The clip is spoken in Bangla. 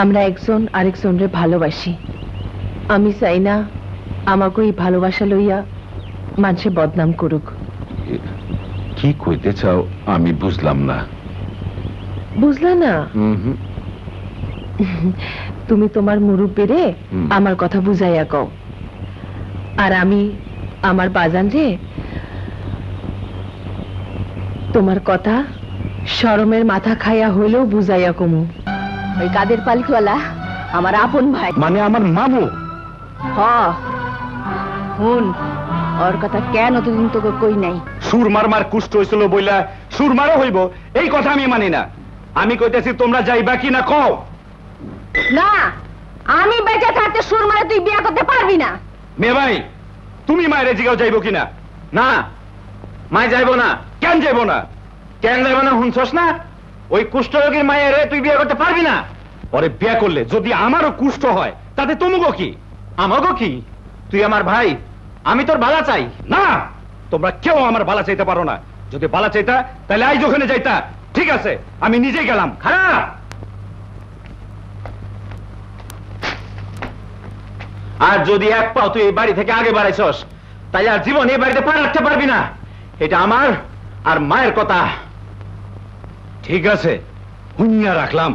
আমরা একজন আরেকজনরে ভালোবাসি। আমি চাই না আমাকে এই ভালোবাসা লইয়া মানুষে বদনাম করুক। কি কইতে চাও আমি বুঝলাম না। বুঝলা না? তুমি তোমার মুরব্বিরে আমার কথা বুঝাইয়া কও, আর আমি আমার বাজান রে তোমার কথা শরমের মাথা খাইয়া হইলেও বুঝাইয়া কমু। ওই কাদের পালকিওয়ালা আমার আপন ভাই, মানে আমার মামু। হুন, ওর কথা কেন অতদিন তোকে কই নাই? সুর মারমার কুষ্ঠ হয়েছিল বইলা সুর মারও হইব এই কথা আমি মানি না। আমি কইতেছি তোমরা যাইবা কি না কও। না, আমি বেঁচে থাকতে সুর মারে তুই বিয়ে করতে পারবি না। মেয়ে ভাই, তুমি মায়ের জিগাও যাইব কিনা? না, মায় যাইব না। কেন যাইব না? কেন যাইব না শুনছস না? ওই কুষ্ঠরোগীর মায়ের তুই বিয়ে করতে পারবি না। পরে বিয়ে করলে যদি আমারও কুষ্ঠ হয় তাতে তুমুগো কি? আমাগো কি? তুই আমার ভাই, আমি তোর ভালো চাই। না, তোমরা কেউ আমার ভালো চাইতে পারো না। যদি ভালো চাইতা তাহলে আজ ওখানে যাইতা। ঠিক আছে, আমি নিজেই গেলাম। খারাপ। আর যদি এক পাও তুই এই বাড়ি থেকে আগে বাড়াইছস তাই আর জীবন এই বাড়িতে পা রাখতে পারবি না। এটা আমার আর মায়ের কথা। ঠিক আছে, হুঁইয়া রাখলাম।